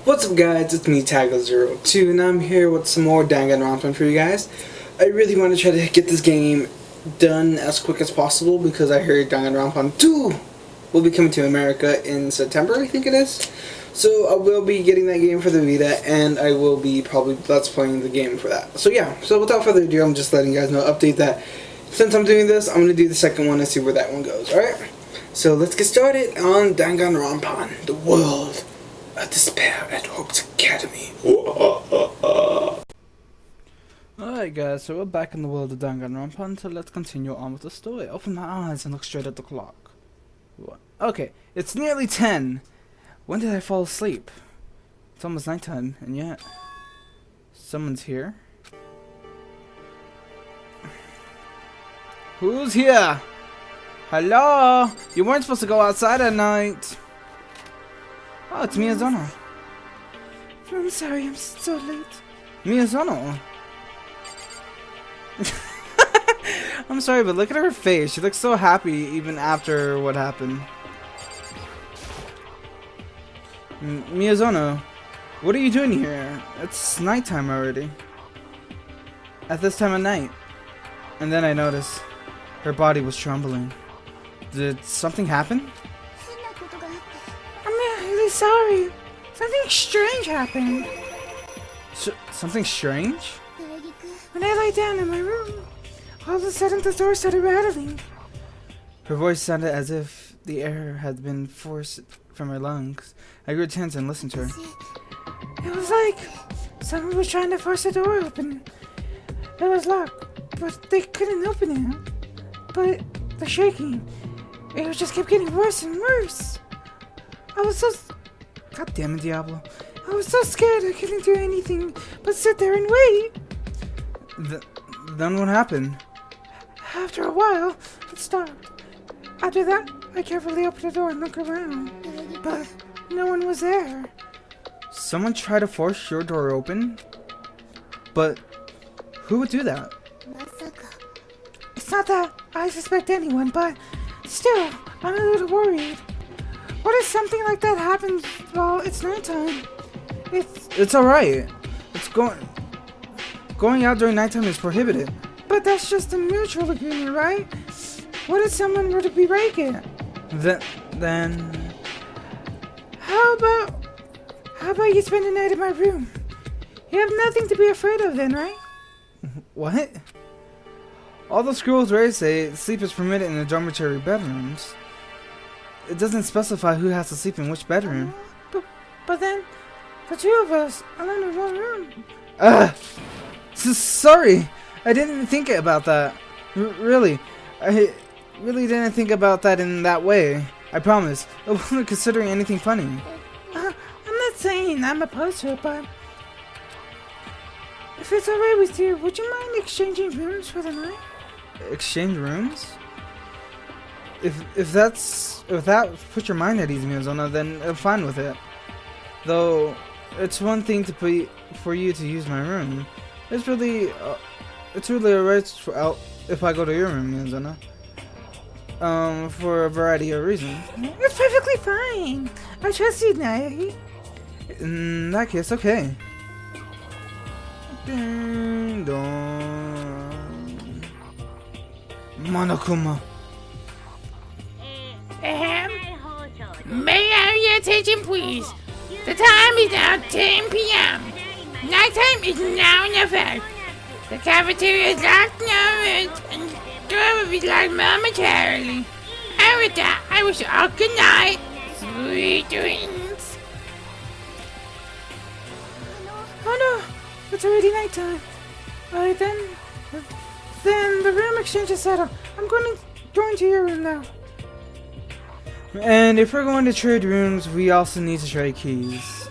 What's up guys, it's me Tago02 and I'm here with some more Danganronpa for you guys. I really want to try to get this game done as quick as possible because I heard Danganronpa 2 will be coming to America in September, I think it is. So I will be getting that game for the Vita and I will be probably Let's Playing the game for that. So yeah, so without further ado, I'm just letting you guys know, update that since I'm doing this, I'm going to do the second one and see where that one goes, alright? So let's get started on Danganronpa, the world of despair at Hope's Academy. Alright guys, so we're back in the world of Danganronpa, so let's continue on with the story. Open my eyes and look straight at the clock. What? Okay, it's nearly 10. When did I fall asleep? It's almost nighttime, and yet someone's here. Who's here? Hello? You weren't supposed to go outside at night. Oh, it's Miyazono. I'm sorry, I'm so late. Miyazono? I'm sorry, but look at her face. She looks so happy even after what happened. Miyazono, what are you doing here? It's nighttime already. At this time of night. And then I noticed her body was trembling. Did something happen? I'm really sorry. Something strange happened. Something strange? When I lay down in my room, all of a sudden the door started rattling. Her voice sounded as if the air had been forced from her lungs. I grew tense and listened to her. It was like someone was trying to force the door open. It was locked, but they couldn't open it. But the shaking, it just kept getting worse and worse. I was so... God damn it, Diablo. I was so scared I couldn't do anything but sit there and wait. Then what happened? After a while, it stopped. After that, I carefully opened the door and looked around. But no one was there. Someone tried to force your door open? But who would do that? It's not that I suspect anyone, but still, I'm a little worried. What if something like that happens while it's nighttime? It's alright. It's going out during nighttime is prohibited. But that's just a mutual agreement, right? What if someone were to break it? Then how about you spend the night in my room? You have nothing to be afraid of then, right? What? All the scrolls right say sleep is permitted in the dormitory bedrooms. It doesn't specify who has to sleep in which bedroom. But then, the two of us alone in one room. Sorry, I didn't think about that. Really, I really didn't think about that in that way. I promise. I wasn't considering anything funny. I'm not saying I'm opposed to it, but if it's alright with you, would you mind exchanging rooms for the night? Exchange rooms? If that puts your mind at ease, Miyazono, then I'm fine with it. Though it's one thing for you to use my room. It's really alright if I go to your room, Miyazono. For a variety of reasons. It's perfectly fine. I trust you, Nae. In that case, okay. Ding dong. Monokuma. May I have your attention, please? The time is now 10 p.m. Nighttime is now in effect. The cafeteria is locked now and the door will be locked momentarily. And with that, I wish you all good night. Sweet dreams. Oh no, it's already nighttime. Alright then the room exchange is settled. I'm going to your room now. And if we're going to trade rooms, we also need to trade keys.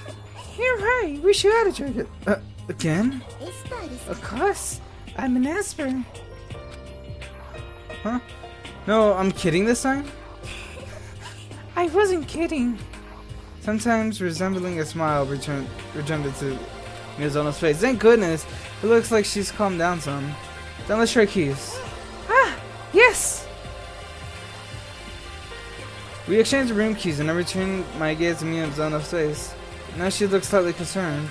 You're right, we should have traded. Again? Of course, I'm an Esper. Huh? No, I'm kidding this time? I wasn't kidding. Sometimes resembling a smile returned to Miyazono's face. Thank goodness, it looks like she's calmed down some. Then let's trade keys. Ah, yes! We exchanged room keys and I returned my gaze to Miyazono's face. Now she looks slightly concerned.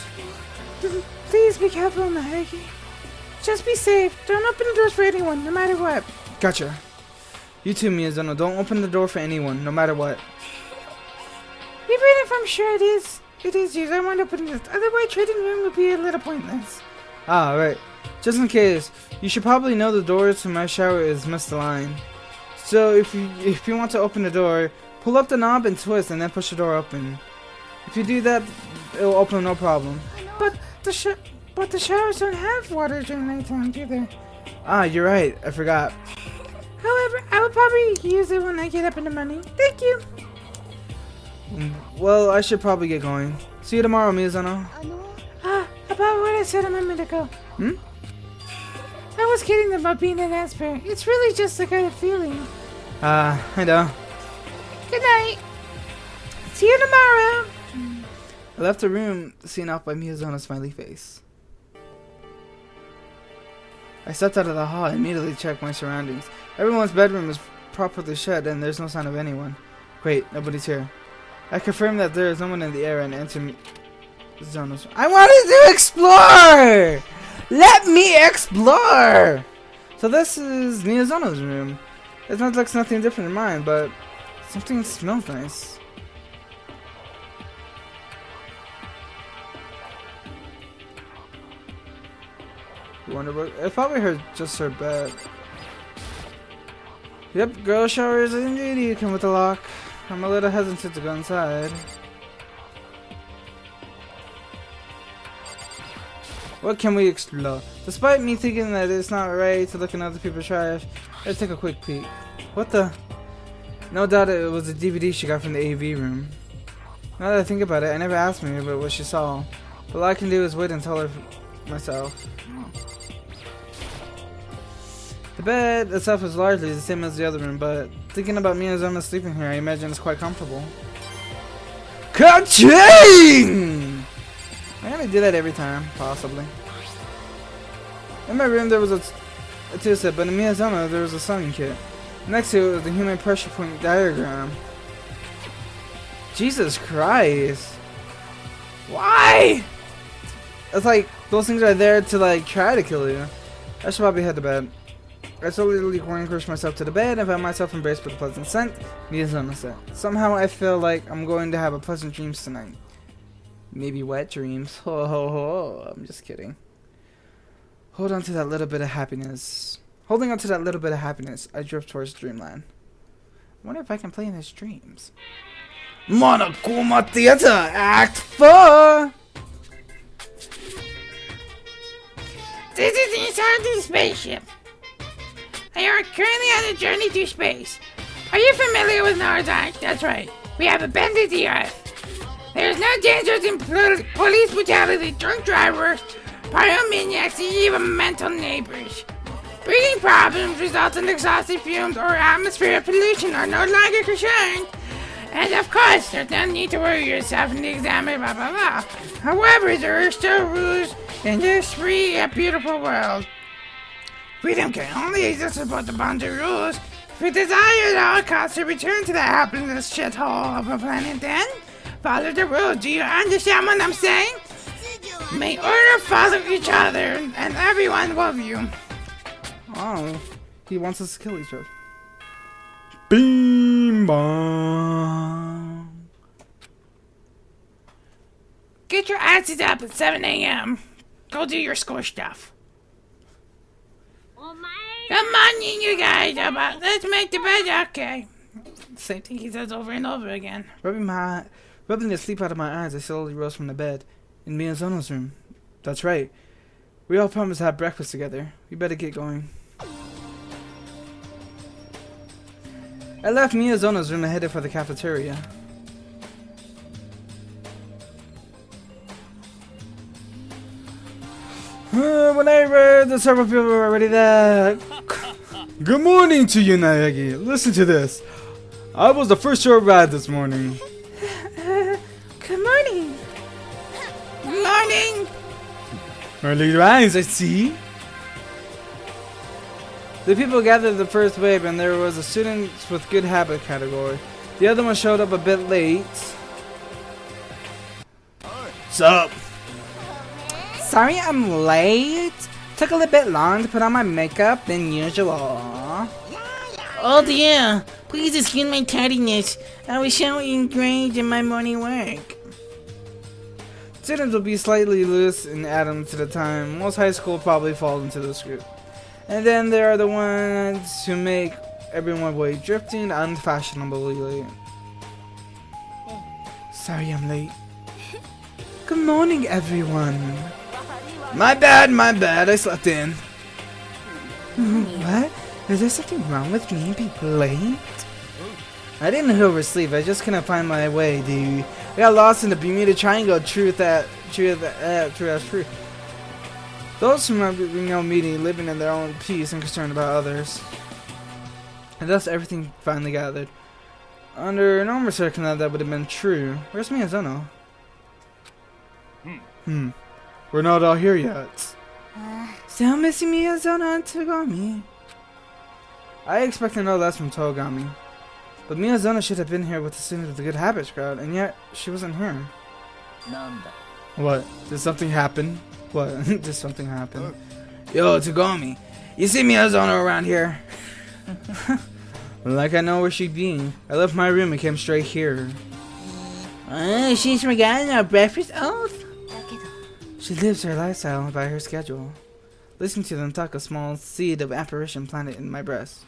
Please be careful, Naegi. Just be safe. Don't open the doors for anyone, no matter what. Gotcha. You too, Miyazono. Don't open the door for anyone, no matter what. Even if I'm sure it is you, I won't open it. Otherwise, trading room would be a little pointless. Ah, right. Just in case, you should probably know the door to my shower is misaligned. So if you want to open the door, pull up the knob and twist, and then push the door open. If you do that, it'll open no problem. But the showers don't have water during nighttime, do they? Ah, you're right. I forgot. However, I will probably use it when I get up in the morning. Thank you. Well, I should probably get going. See you tomorrow, Miyazono. About what I said a moment ago. Hmm? I was kidding about being an expert. It's really just a kind of feeling. I know. Good night. See you tomorrow. I left the room, seen off by Miyazono's smiley face. I stepped out of the hall and immediately checked my surroundings. Everyone's bedroom is properly shut and there's no sign of anyone. Great, nobody's here. I confirmed that there is no one in the area and entered Miyazono's room. I wanted to explore! Let me explore! So this is Miyazono's room. It looks nothing different than mine, but something smells nice. Wonder what? I thought we heard just her bed. Yep, girl showers indeed come with a lock. I'm a little hesitant to go inside. What can we explore? Despite me thinking that it's not right to look in other people's trash, let's take a quick peek. What the? No doubt it was a DVD she got from the AV room. Now that I think about it, I never asked me about what she saw. But all I can do is wait and tell her myself. The bed itself is largely the same as the other room, but thinking about Miyazono sleeping here, I imagine it's quite comfortable. Ka-ching! I'm gonna do that every time, possibly. In my room there was a two-set, but in Miyazono there was a sewing kit. Next to it was the human pressure point diagram. Jesus Christ! Why? It's like those things are there to like try to kill you. I should probably head to bed. I slowly relinquished myself to the bed and found myself embraced with a pleasant scent. Miyazono scent. Somehow I feel like I'm going to have a pleasant dreams tonight. Maybe wet dreams. Ho ho ho. I'm just kidding. Hold on to that little bit of happiness. Holding on to that little bit of happiness, I drift towards dreamland. I wonder if I can play in his dreams. Monokuma Theater Act 4! This is the Insanity spaceship. You are currently on a journey through space. Are you familiar with Narzak? That's right. We have abandoned the Earth. There is no dangers in police brutality, drunk drivers, pyromaniacs, and even mental neighbors. Breathing problems resulting in exhausted fumes or atmospheric pollution are no longer concerned. And of course, there's no need to worry yourself in the exam, blah blah blah. However, there are still rules in this free and beautiful world. Freedom can only exist about the boundary rules. If you desire at all costs to return to the happiness shithole of a planet, then follow the rules. Do you understand what I'm saying? May order follow each other, and everyone love you. Oh, he wants us to kill each other. Beam bong. Get your asses up at 7 a.m. Go do your school stuff. Come on, you guys. Let's make the bed. Okay. Same thing he says over and over again. Rubbing the sleep out of my eyes, I slowly rose from the bed. In Miyazono's room. That's right. We all promised to have breakfast together. We better get going. I left Miyazono's room and headed for the cafeteria. When I read that several people were already there. Good morning to you, Naegi. Listen to this. I was the first to arrive this morning. Good morning. Good morning. Early rise, I see. The people gathered the first wave, and there was a students with good habit category. The other one showed up a bit late. Sup? Sorry I'm late. Took a little bit long to put on my makeup than usual. Oh dear, please excuse my tardiness. I was so engaged in my morning work. Students will be slightly loose and atoms at a time. Most high school probably falls into this group. And then there are the ones who make everyone wait, drifting unfashionably late. Sorry I'm late. Good morning, everyone. My bad, I slept in. What? Is there something wrong with me being late? I didn't oversleep, I just couldn't find my way, dude. I got lost in the Bermuda Triangle, truth as truth. Those who know me living in their own peace and concerned about others. And thus everything finally gathered. Under normal circumstances that would have been true. Where's Miyazono? We're not all here yet. Still missing Miyazono and Togami. I expect to know less from Togami. But Miyazono should have been here with the students of the Good Habits crowd, and yet she wasn't here. What? Did something happen? What? Did something happen? Yo, Togami, you see Miyazono around here? Like I know where she'd be. I left my room and came straight here. She's forgotten our breakfast oath. She lives her lifestyle by her schedule. Listening to them talk, a small seed of apparition planted in my breast.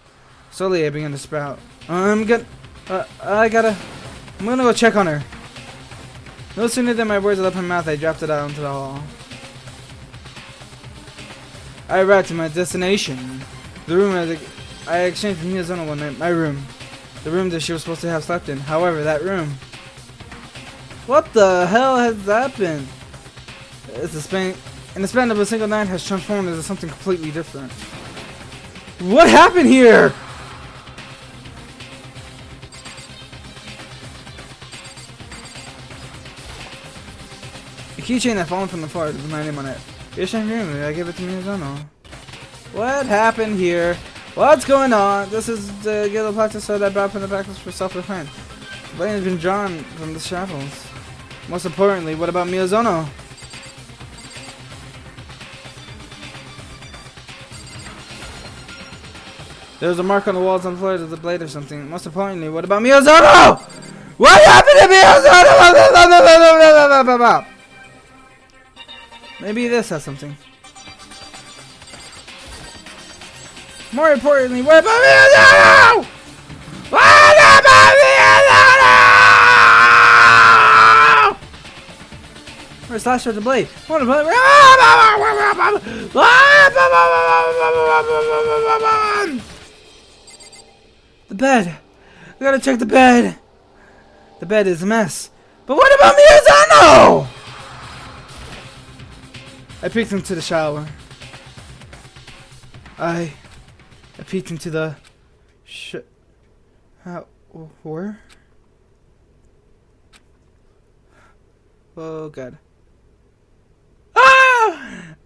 Slowly I began to sprout. I'm gonna go check on her. No sooner than my words left my mouth, I dropped it out into the hall. I arrived to my destination. The room I exchanged with Miyazono one night. My room. The room that she was supposed to have slept in. However, that room. What the hell has that been? In the span of a single night has transformed into something completely different. What happened here? A keychain had fallen from the floor with my name on it. Yes, I'm here. I gave it to Miyazono. What happened here? What's going on? This is the yellow practice that I brought from the practice for self-defense. The blade has been drawn from the shackles. Most importantly, what about Miyazono? There's a mark on the walls on the floors of the blade or something. Most importantly, what about Miyazono? What happened to Miyazono? Maybe this has something. More importantly, what about Miyazono? What about Miyazono? Where's Slash with the blade? What about the bed? I gotta check the bed. The bed is a mess. But what about Miyazono? I peeked into the shower. I peeked into the where? Oh god. Ah!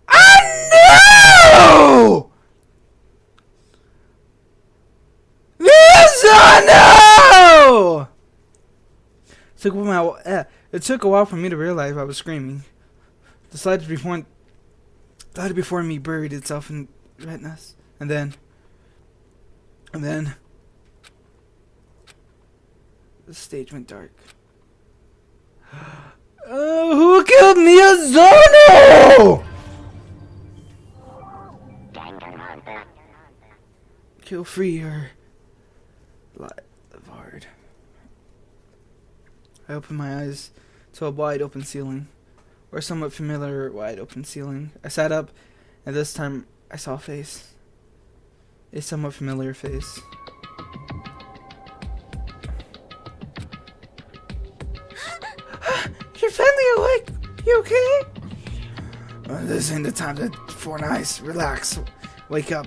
No! Miyazono! It took a while for me to realize I was screaming. The slide before me buried itself in redness. And then the stage went dark. Who killed Miyazono? Kill free or live hard. I opened my eyes to a wide open ceiling, or somewhat familiar wide open ceiling. I sat up, and this time I saw a face. A somewhat familiar face. You're finally awake! You okay? This ain't the time to for nice. Relax. Wake up.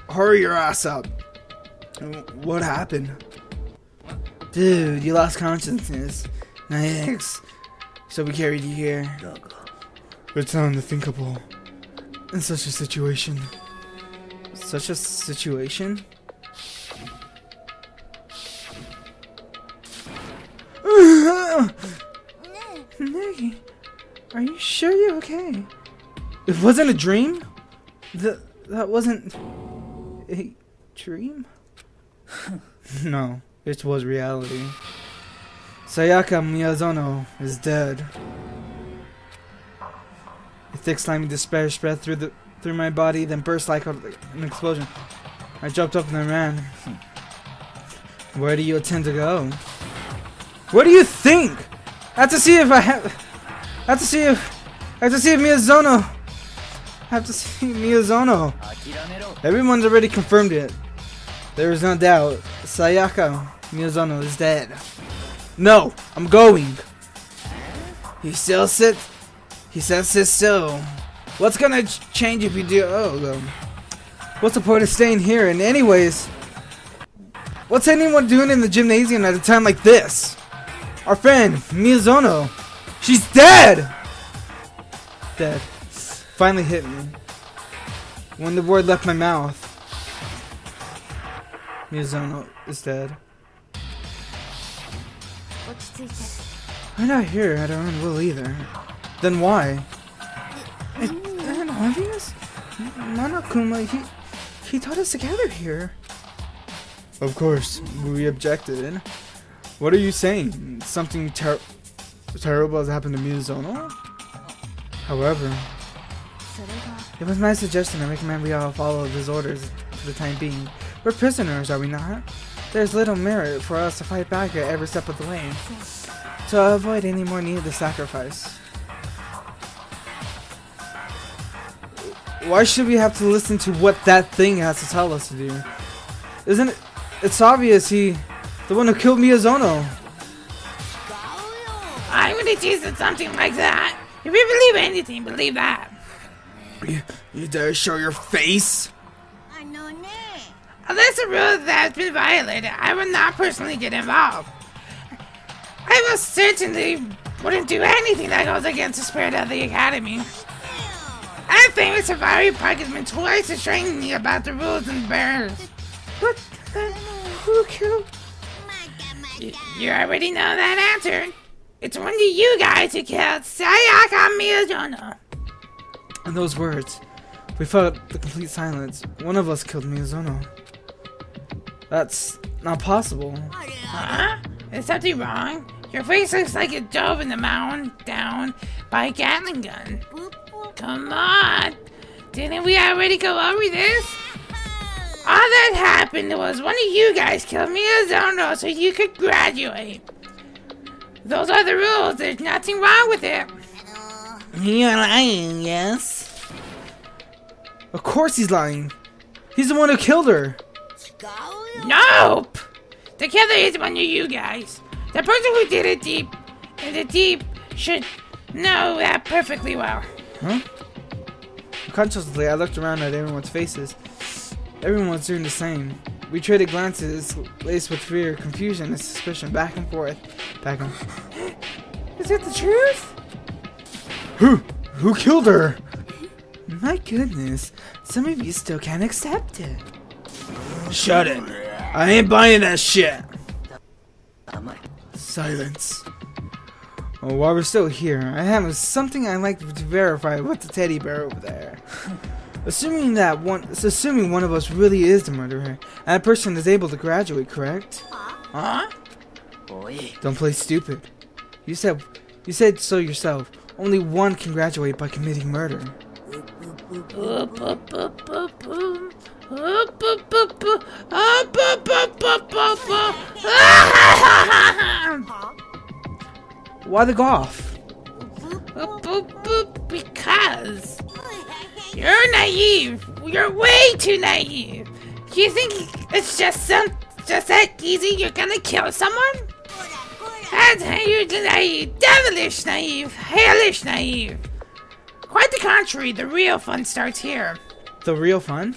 Hurry your ass up. What happened? Dude, you lost consciousness. Nice. So we carried you here. It's unthinkable. In such a situation. Such a situation? Negi, Are you sure you're okay? It wasn't a dream? That wasn't a dream? No, it was reality. Sayaka Miyazono is dead. A thick slimy despair spread through my body, then burst like an explosion. I jumped up and then ran. Where do you intend to go? Where do you think? I have to see if Miyazono. Everyone's already confirmed it. There is no doubt. Sayaka Miyazono is dead. No, I'm going. He says sit still. What's gonna change if you do? Oh, what's the point of staying here? And anyways, what's anyone doing in the gymnasium at a time like this? Our friend Miyazono, she's dead. Dead. Finally hit me when the word left my mouth. Miyazono is dead. I'm not here at our own will either. Then why? Isn't obvious? Monokuma, he taught us to gather here. Of course, we objected. What are you saying? Something terrible has happened to Miyazono? However, it was my suggestion to recommend we all follow his orders for the time being. We're prisoners, are we not? There's little merit for us to fight back at every step of the way, to avoid any more needless sacrifice. Why should we have to listen to what that thing has to tell us to do? Isn't it? It's obvious the one who killed Miyazono. I would have chosen something like that. If you believe anything, believe that. You dare show your face? Unless a rule that has been violated, I will not personally get involved. I most certainly wouldn't do anything that goes against the spirit of the Academy. I think Mr. Safari Park has been twice as training me about the rules and bears. What? Who killed? You already know that answer. It's one of you guys who killed Sayaka Miyazono. In those words, we felt the complete silence. One of us killed Miyazono. That's not possible. Huh? Is something wrong? Your face looks like it dove in the mountain down by a Gatling gun. Come on! Didn't we already go over this? All that happened was one of you guys killed Miyazono so you could graduate. Those are the rules. There's nothing wrong with it. You're lying, yes? Of course he's lying. He's the one who killed her. Nope! The killer is one of you guys. The person who did it in the deep should know that perfectly well. Huh? Unconsciously, I looked around at everyone's faces. Everyone was doing the same. We traded glances laced with fear, confusion, and suspicion, back and forth. Back and Is it the truth? Who killed her? My goodness, some of you still can't accept it. Shut it. I ain't buying that shit. Silence. Oh, while we're still here, I have something I'd like to verify with the teddy bear over there. Assuming one of us really is the murderer, and that person is able to graduate, correct? Huh? Don't play stupid. You said so yourself. Only one can graduate by committing murder. Why the golf? Because you're naive. You're way too naive. You think it's just that easy? You're gonna kill someone? That's how you're naive, devilish naive, hellish naive. Quite the contrary. The real fun starts here. The real fun?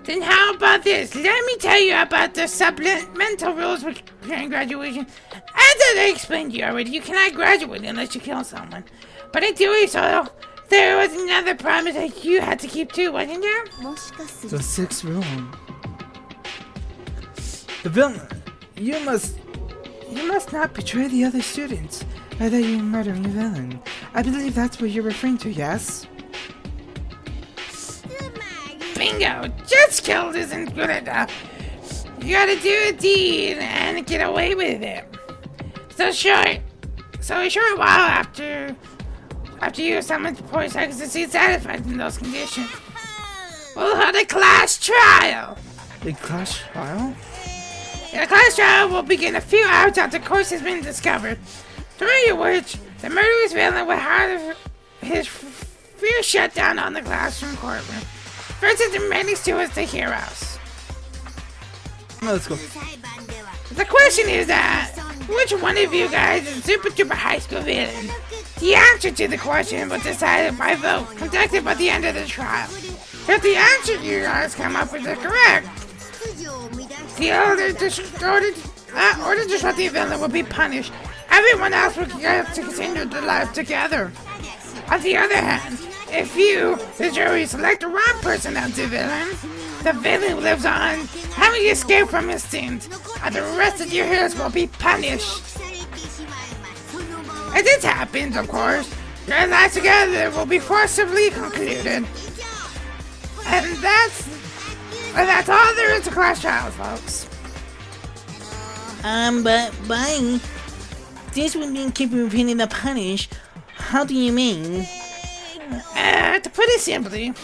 Then how about this? Let me tell you about the supplemental rules for graduation. As I explained to you already, you cannot graduate unless you kill someone. But in doing so, there was another promise that you had to keep too, wasn't there? The sixth rule. The villain. You must not betray the other students. Either you murdering a villain. I believe that's what you're referring to, yes? Bingo! Just killed isn't good enough. You gotta do a deed and get away with it. So a short while after you summon the poor seconds to see satisfied in those conditions, we'll hold a class trial. A class trial? The class trial will begin a few hours after the corpse has been discovered, during which the murderous villain will have his fear shut down on the classroom courtroom. Versus the remaining stewards, the heroes. No, let's go. The question is that, which one of you guys is super duper high school villain? The answer to the question was decided by vote conducted by the end of the trial. If the answer you guys come up with is correct, the order disrupting villain will be punished. Everyone else will get to continue their life together. On the other hand, if you, the jury, select the wrong person as the villain lives on, having escaped from his sins, and the rest of your heroes will be punished. If this happens, of course, your lives together will be forcibly concluded. And that's all there is to class trials, folks. But why? This would mean keeping repeating the punish. How do you mean? To put it simply,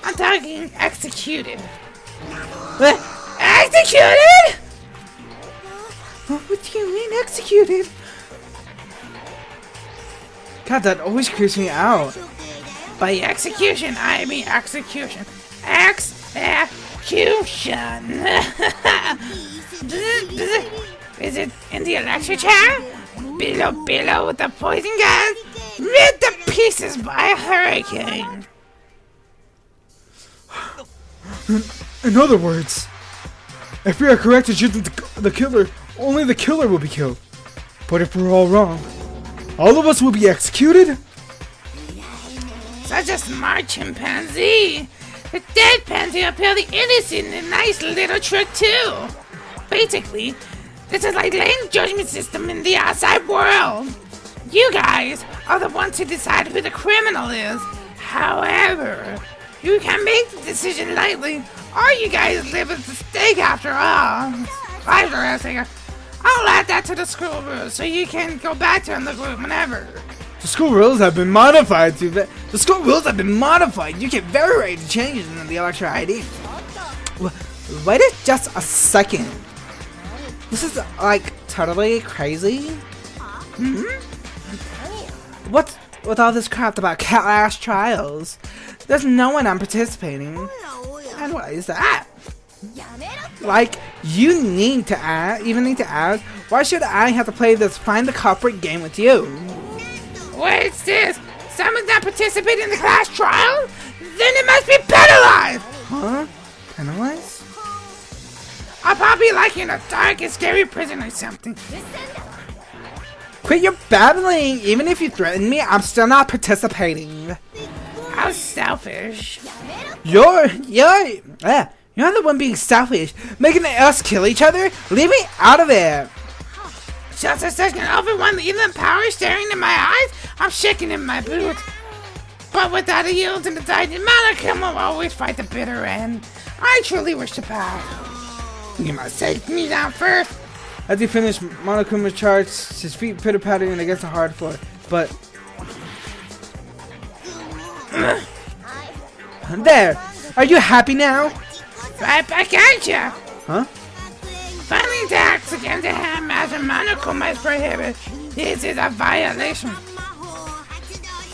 I'm talking executed. What? Executed? What do you mean executed? God, that always creeps me out. By execution, I mean execution. Execution. Is it in the electric chair? Below with the poison gas? Ripped to pieces by a hurricane. In other words, if we are correct in shooting the killer, only the killer will be killed. But if we're all wrong, all of us will be executed? Such a smart chimpanzee. The deadpan to appeal the innocent, a nice little trick too. Basically, this is like laying judgment system in the outside world. You guys are the ones who decide who the criminal is. However, you can make the decision lightly, or you guys live at the stake after all. I'll add that to the school rules so you can go back to the group whenever. The school rules have been modified to the school rules have been modified. You get very ready to change in the electric ID. Wait just a second. This is like totally crazy. What's with all this crap about class trials? There's no one I'm participating. And what is that? Like, you need to ask, why should I have to play this find the culprit game with you? What's this? Someone's not participating in the class trial? Then it must be penalized! Huh? Penalized? I'll probably like in a dark and scary prison or something. Quit your babbling! Even if you threaten me, I'm still not participating. How selfish. You're the one being selfish, making us kill each other. Leave me out of it. Just a second, over one even power staring in my eyes, I'm shaking in my boots. But without a yield and a decided Malcolm will always fight the bitter end. I truly wish to pass. You must take me down first. As he finished, Monokuma charged, his feet pitter-pattering against the hard floor. But there, are you happy now? Right back at ya. Huh? Filing attacks against the Handmaster Monokuma is prohibited. This is a violation.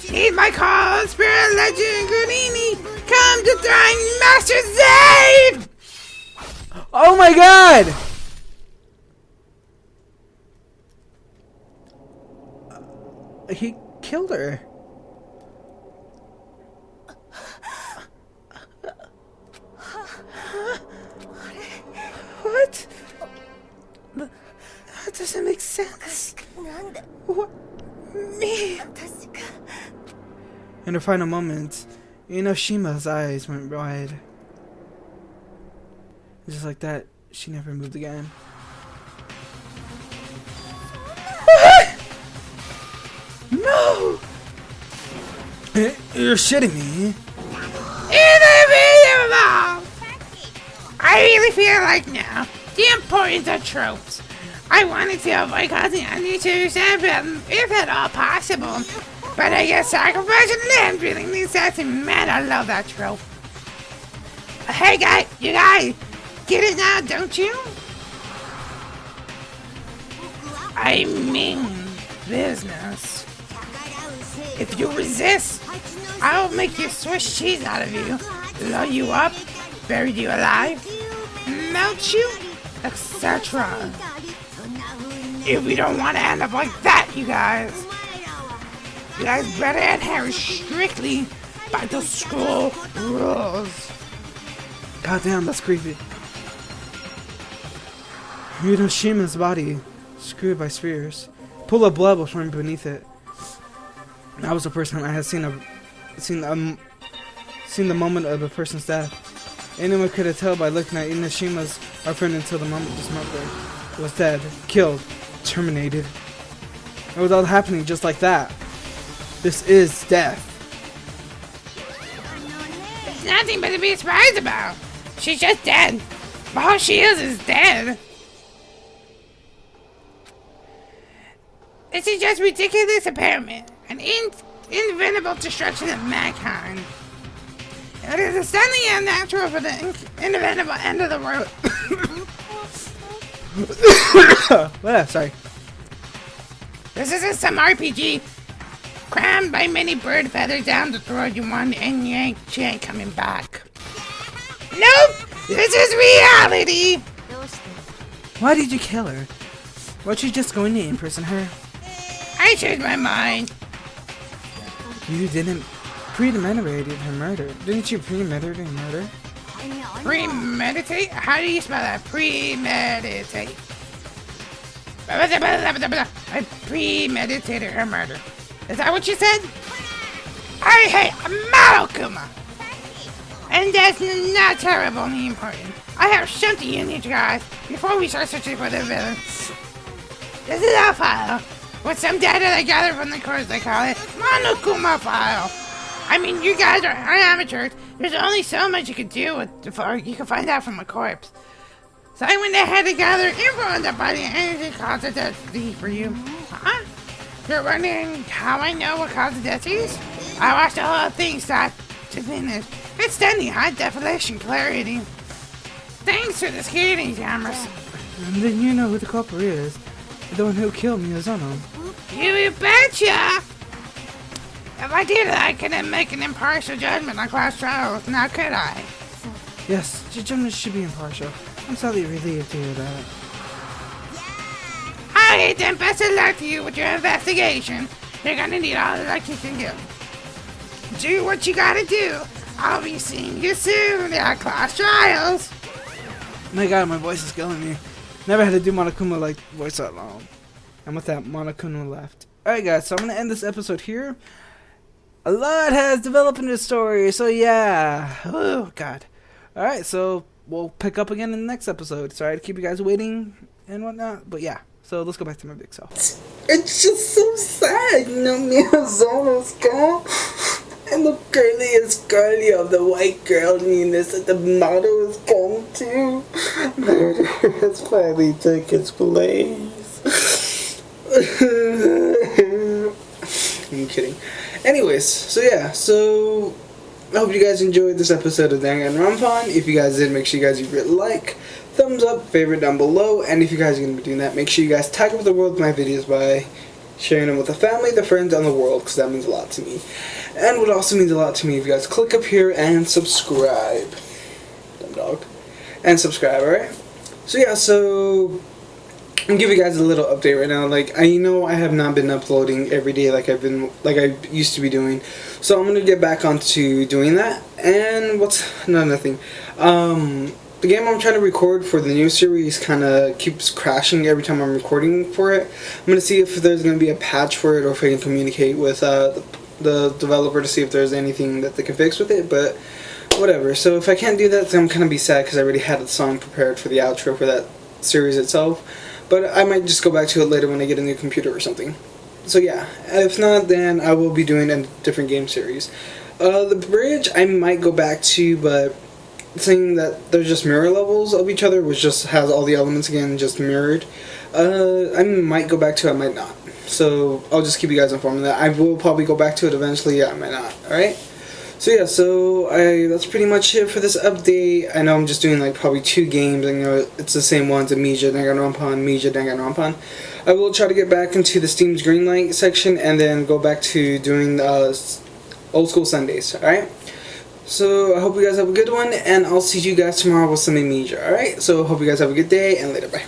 Heed my call, Spirit Legend Gurini! Come to Throwing Master's aid! Oh my god! He killed her. What? That doesn't make sense. What? Me? In her final moments, Inoshima's eyes went wide. Just like that, she never moved again. What? No! You're shitting me. I really feel like now the importance of tropes. I wanted to avoid causing unnecessary separation if at all possible. But I guess sacrificing land really needs that. Man, I love that trope. Hey guys, you guys, get it now, don't you? I mean business. If you resist, I'll make you Swiss cheese out of you, blow you up, bury you alive, melt you, etc. If we don't want to end up like that, you guys better adhere strictly by the school rules. Goddamn, that's creepy. Hiroshima's body, screwed by spheres. Pool of blood was from beneath it. That was the first time I had seen the moment of a person's death. Anyone could have told by looking at Inoshima's our friend until the moment this mother was dead, killed, terminated. It was all happening just like that. This is death. It's nothing but to be surprised about. She's just dead. All she is dead. This is just ridiculous impairment. An inventable destruction of mankind. It is astoundingly unnatural for the inventable end of the world. Sorry. This isn't some RPG crammed by many bird feathers down the throat you want and she ain't coming back. Nope! This is reality! Why did you kill her? Weren't you just going to imprison her? I changed my mind. You didn't premeditate her murder. Didn't you premeditate her murder? Premeditate? How do you spell that? Premeditate. I premeditated her murder. Is that what you said? I hate Malakuma. And that's not terribly important. I have something you need to guys before we start searching for the villain. This is our file. With some data I gathered from the course, they call it Monokuma file. I mean, you guys are amateurs. There's only so much you can do before you can find out from a corpse. So I went ahead to gather info on the body and anything caused the death for you. Huh? You're wondering how I know what caused the death is? I watched the whole thing start to finish. It's stunning high definition clarity. Thanks to the scanning cameras. And then you know who the culprit is. The one who killed Miyazono. You betcha! If I did that, I couldn't make an impartial judgment on class trials, now could I? Yes, judgment should be impartial. I'm sadly relieved to hear that. Alright then, best of luck to you with your investigation. You're gonna need all the luck you can get. Do what you gotta do. I'll be seeing you soon at class trials. My god, my voice is killing me. Never had to do Monokuma like voice that long. And with that, Monokuma left. Alright guys, so I'm going to end this episode here. A lot has developed in this story, so yeah. Oh god. Alright, so we'll pick up again in the next episode. Sorry to keep you guys waiting and whatnot, but yeah. So let's go back to my big self. It's just so sad, you know, Miyazono's gone. And the girliest girlie of the white girl meanness at the motto is gone too. Murder has finally took its place. I'm kidding. Anyways, so yeah, so I hope you guys enjoyed this episode of Danganronpa. If you guys did, make sure you guys give it a like, thumbs up, favorite down below, and if you guys are going to be doing that, make sure you guys tag up the world with my videos by sharing them with the family, the friends, and the world, because that means a lot to me. And what also means a lot to me, if you guys click up here and subscribe. Dumb dog. And subscribe, alright? So yeah, so I'm giving you guys a little update right now. Like, I know I have not been uploading every day like I used to be doing. So I'm gonna get back onto doing that. And another thing. The game I'm trying to record for the new series kind of keeps crashing every time I'm recording for it. I'm going to see if there's going to be a patch for it or if I can communicate with the developer to see if there's anything that they can fix with it, but whatever. So if I can't do that, then I'm going to be sad because I already had a song prepared for the outro for that series itself. But I might just go back to it later when I get a new computer or something. So yeah, if not, then I will be doing a different game series. The bridge I might go back to, but saying that there's just mirror levels of each other, which just has all the elements again just mirrored. I might go back to it, I might not. So I'll just keep you guys informed of that. I will probably go back to it eventually, yeah, I might not, alright? So yeah, that's pretty much it for this update. I know I'm just doing like probably 2 games, and you know it's the same ones, Amnesia, Danganronpa. I will try to get back into the Steam's Greenlight section and then go back to doing Old School Sundays, alright? So I hope you guys have a good one, and I'll see you guys tomorrow with some Amnesia, alright? So hope you guys have a good day, and later, bye.